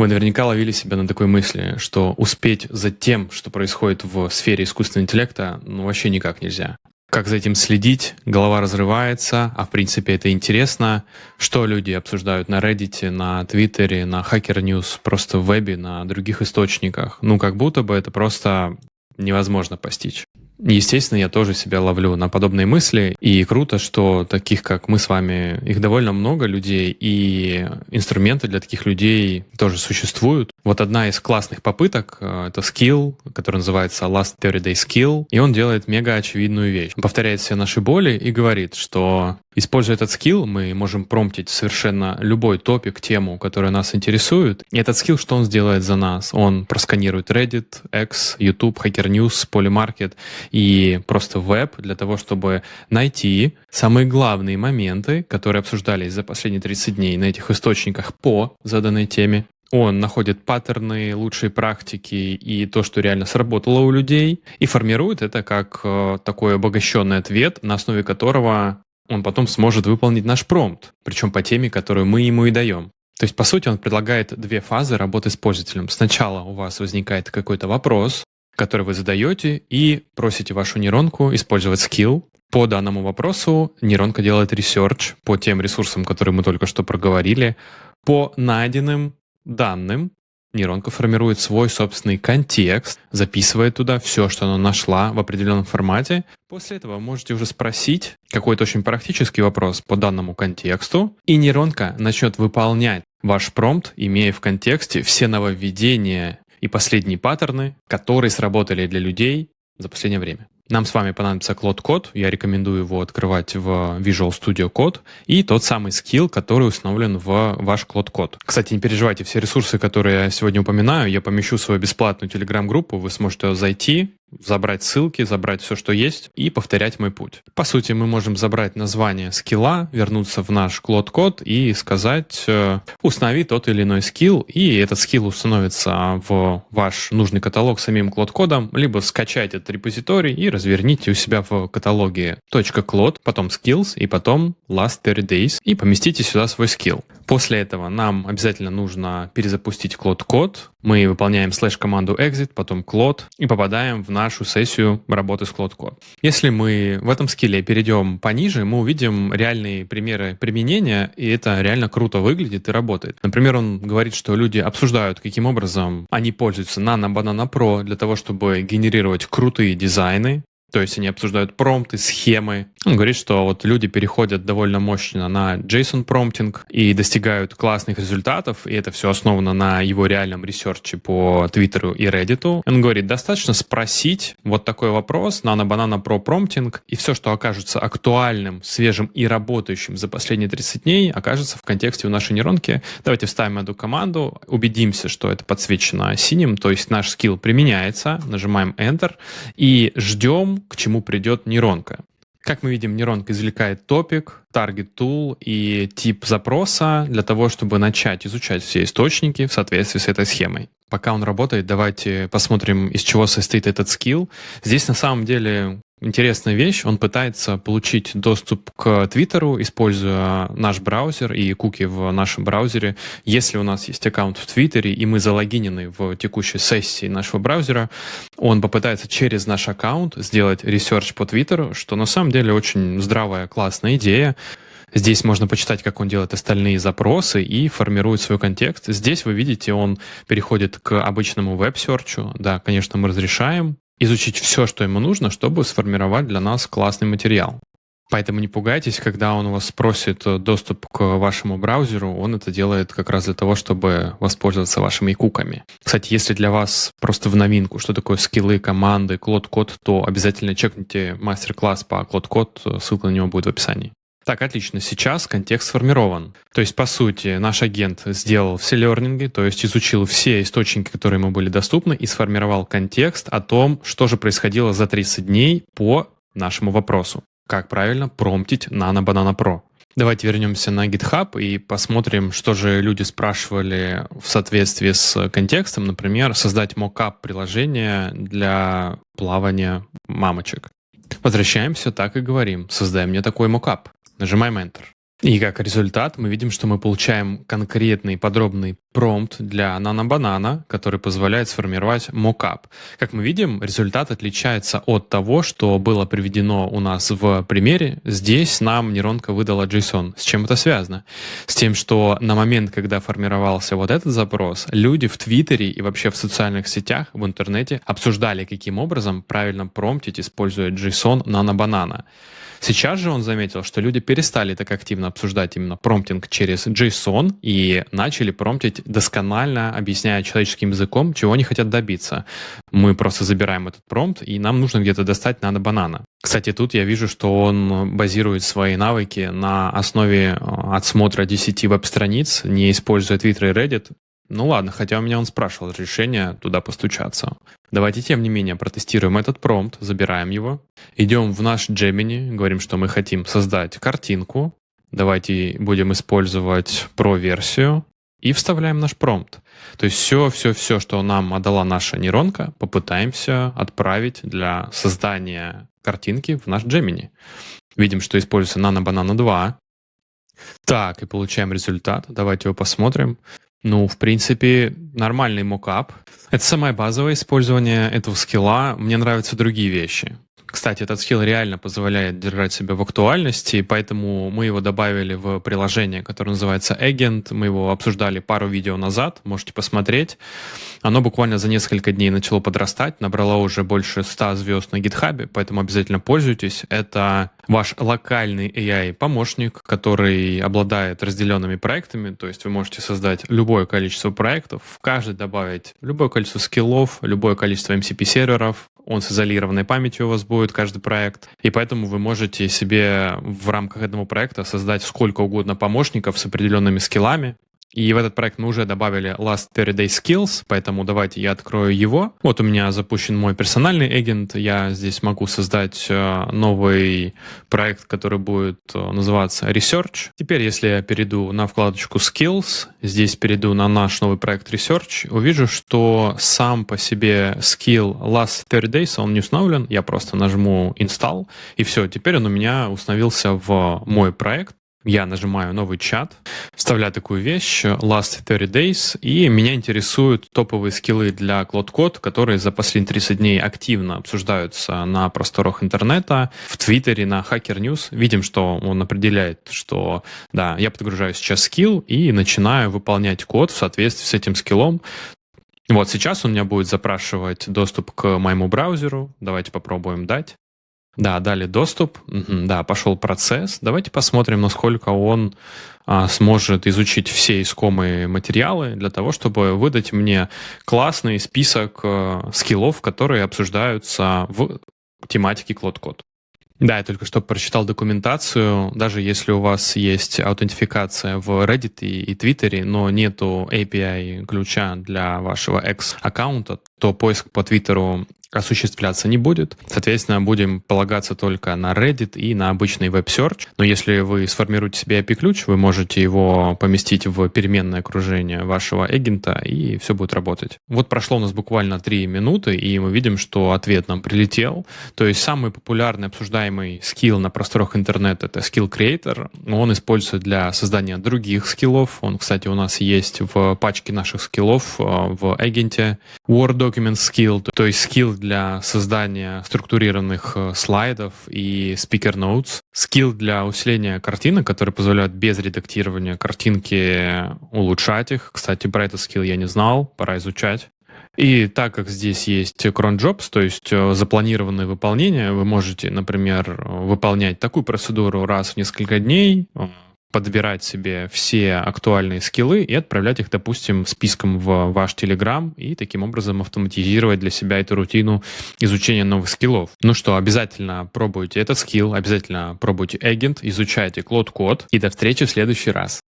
Вы наверняка ловили себя на такой мысли, что успеть за тем, что происходит в сфере искусственного интеллекта, вообще никак нельзя. Как за этим следить? Голова разрывается, а в принципе это интересно. Что люди обсуждают на Reddit, на Твиттере, на Hacker News, просто в вебе, на других источниках. Как будто бы это просто невозможно постичь. Естественно, я тоже себя ловлю на подобные мысли, и круто, что таких, как мы с вами, их довольно много людей, и инструменты для таких людей тоже существуют. Вот одна из классных попыток — это скилл, который называется Last 30 Day Skill, и он делает мега очевидную вещь. Он повторяет все наши боли и говорит, что, используя этот скилл, мы можем промптить совершенно любой топик, тему, которая нас интересует. И этот скилл, что он сделает за нас? Он просканирует Reddit, X, YouTube, Hacker News, Polymarket и просто веб для того, чтобы найти самые главные моменты, которые обсуждались за последние 30 дней на этих источниках по заданной теме. Он находит паттерны, лучшие практики и то, что реально сработало у людей, и формирует это как такой обогащенный ответ, на основе которого он потом сможет выполнить наш промпт, причем по теме, которую мы ему и даем. То есть, по сути, он предлагает две фазы работы с пользователем. Сначала у вас возникает какой-то вопрос, который вы задаете, и просите вашу нейронку использовать скилл. По данному вопросу нейронка делает ресерч по тем ресурсам, которые мы только что проговорили. По найденным данным нейронка формирует свой собственный контекст, записывает туда все, что она нашла в определенном формате. После этого вы можете уже спросить какой-то очень практический вопрос по данному контексту, и нейронка начнет выполнять ваш промпт, имея в контексте все нововведения и последние паттерны, которые сработали для людей за последнее время. Нам с вами понадобится Claude Code, я рекомендую его открывать в Visual Studio Code, и тот самый скилл, который установлен в ваш Claude Code. Кстати, не переживайте, все ресурсы, которые я сегодня упоминаю, я помещу в свою бесплатную Telegram-группу, вы сможете зайти, забрать ссылки, забрать все, что есть, и повторять мой путь. По сути, мы можем забрать название скилла, вернуться в наш Claude Code и сказать «установи тот или иной скилл», и этот скилл установится в ваш нужный каталог самим Claude кодом, либо скачайте этот репозиторий и разверните у себя в каталоге .claude, потом skills и потом last 30 days, и поместите сюда свой скилл. После этого нам обязательно нужно перезапустить Claude Code. Мы выполняем /команду exit, потом Claude и попадаем в нашу сессию работы с Claude Code. Если мы в этом скилле перейдем пониже, мы увидим реальные примеры применения, и это реально круто выглядит и работает. Например, он говорит, что люди обсуждают, каким образом они пользуются Nano Banana Pro для того, чтобы генерировать крутые дизайны. То есть они обсуждают промпты, схемы. Он говорит, что вот люди переходят довольно мощно на JSON-промптинг и достигают классных результатов, и это все основано на его реальном ресерче по Твиттеру и Reddit. Он говорит, достаточно спросить вот такой вопрос, Nano Banana Pro промптинг, и все, что окажется актуальным, свежим и работающим за последние 30 дней, окажется в контексте у нашей нейронки. Давайте вставим эту команду, убедимся, что это подсвечено синим, то есть наш скилл применяется, нажимаем Enter и ждем, к чему придет нейронка. Как мы видим, нейронка извлекает топик, таргет tool и тип запроса для того, чтобы начать изучать все источники в соответствии с этой схемой. Пока он работает, давайте посмотрим, из чего состоит этот скилл. Здесь на самом деле интересная вещь. Он пытается получить доступ к Твиттеру, используя наш браузер и куки в нашем браузере. Если у нас есть аккаунт в Твиттере, и мы залогинены в текущей сессии нашего браузера, он попытается через наш аккаунт сделать ресерч по Твиттеру, что на самом деле очень здравая, классная идея. Здесь можно почитать, как он делает остальные запросы и формирует свой контекст. Здесь вы видите, он переходит к обычному веб-серчу. Да, конечно, мы разрешаем изучить все, что ему нужно, чтобы сформировать для нас классный материал. Поэтому не пугайтесь, когда он у вас спросит доступ к вашему браузеру, он это делает как раз для того, чтобы воспользоваться вашими куками. Кстати, если для вас просто в новинку, что такое скиллы, команды, Claude Code, то обязательно чекните мастер-класс по Claude Code, ссылка на него будет в описании. Так, отлично. Сейчас контекст сформирован. То есть, по сути, наш агент сделал все лернинги, то есть изучил все источники, которые ему были доступны, и сформировал контекст о том, что же происходило за 30 дней по нашему вопросу. Как правильно промптить Nano Banana Pro. Давайте вернемся на GitHub и посмотрим, что же люди спрашивали в соответствии с контекстом. Например, создать мокап приложения для плавания мамочек. Возвращаемся, так и говорим. Создай мне такой мокап. Нажимаем Enter. И как результат мы видим, что мы получаем конкретный подробный промпт для NanoBanana, который позволяет сформировать мокап. Как мы видим, результат отличается от того, что было приведено у нас в примере. Здесь нам нейронка выдала JSON. С чем это связано? С тем, что на момент, когда формировался вот этот запрос, люди в Твиттере и вообще в социальных сетях, в интернете обсуждали, каким образом правильно промптить, используя JSON NanoBanana. Сейчас же он заметил, что люди перестали так активно обсуждать именно промптинг через JSON и начали промптить досконально, объясняя человеческим языком, чего они хотят добиться. Мы просто забираем этот промпт, и нам нужно где-то достать NanoBanana. Кстати, тут я вижу, что он базирует свои навыки на основе отсмотра 10 веб-страниц, не используя Twitter и Reddit. Ну ладно, хотя у меня он спрашивал разрешение туда постучаться. Давайте, тем не менее, протестируем этот промпт, забираем его. Идем в наш Gemini, говорим, что мы хотим создать картинку. Давайте будем использовать Pro-версию и вставляем наш промпт. То есть все, что нам отдала наша нейронка, попытаемся отправить для создания картинки в наш Gemini. Видим, что используется NanoBanana 2. Так, и получаем результат. Давайте его посмотрим. Ну, в принципе, нормальный мокап. Это самое базовое использование этого скилла. Мне нравятся другие вещи. Кстати, этот скилл реально позволяет держать себя в актуальности, поэтому мы его добавили в приложение, которое называется Agent. Мы его обсуждали пару видео назад, можете посмотреть. Оно буквально за несколько дней начало подрастать, набрало уже больше 100 звезд на GitHub, поэтому обязательно пользуйтесь. Это ваш локальный AI-помощник, который обладает разделенными проектами, то есть вы можете создать любое количество проектов, в каждый добавить любое количество скиллов, любое количество MCP-серверов, он с изолированной памятью у вас будет, каждый проект. И поэтому вы можете себе в рамках этого проекта создать сколько угодно помощников с определенными скиллами. И в этот проект мы уже добавили Last 30 Day Skills, поэтому давайте я открою его. Вот у меня запущен мой персональный агент. Я здесь могу создать новый проект, который будет называться Research. Теперь, если я перейду на вкладочку Skills, здесь перейду на наш новый проект Research, увижу, что сам по себе скилл Last 30 Days, он не установлен. Я просто нажму Install, и все, теперь он у меня установился в мой проект. Я нажимаю новый чат, вставляю такую вещь Last 30 Days, и меня интересуют топовые скиллы для Claude Code, которые за последние 30 дней активно обсуждаются на просторах интернета, в Твиттере, на Hacker News. Видим, что он определяет, что да, я подгружаю сейчас скилл и начинаю выполнять код в соответствии с этим скиллом. Вот сейчас он меня будет запрашивать доступ к моему браузеру. Давайте попробуем дать. Да, дали доступ, да, пошел процесс. Давайте посмотрим, насколько он сможет изучить все искомые материалы для того, чтобы выдать мне классный список скиллов, которые обсуждаются в тематике Claude Code. Да, я только что прочитал документацию. Даже если у вас есть аутентификация в Reddit и Твиттере, но нету API ключа для вашего X-аккаунта, то поиск по Твиттеру осуществляться не будет. Соответственно, будем полагаться только на Reddit и на обычный веб-серч. Но если вы сформируете себе API-ключ, вы можете его поместить в переменное окружение вашего агента, и все будет работать. Вот прошло у нас буквально 3 минуты, и мы видим, что ответ нам прилетел. То есть самый популярный обсуждаемый скилл на просторах интернета — это Skill Creator. Он используется для создания других скиллов. Он, кстати, у нас есть в пачке наших скиллов в агенте. Word Document Skill, то есть скилл для создания структурированных слайдов и speaker notes. Скилл для усиления картинок, который позволяет без редактирования картинки улучшать их. Кстати, про этот скилл я не знал, пора изучать. И так как здесь есть cron jobs, то есть запланированное выполнение, вы можете, например, выполнять такую процедуру раз в несколько дней, подбирать себе все актуальные скиллы и отправлять их, допустим, списком в ваш Telegram и таким образом автоматизировать для себя эту рутину изучения новых скиллов. Ну что, обязательно пробуйте этот скилл, обязательно пробуйте агент, изучайте Claude Code, и до встречи в следующий раз.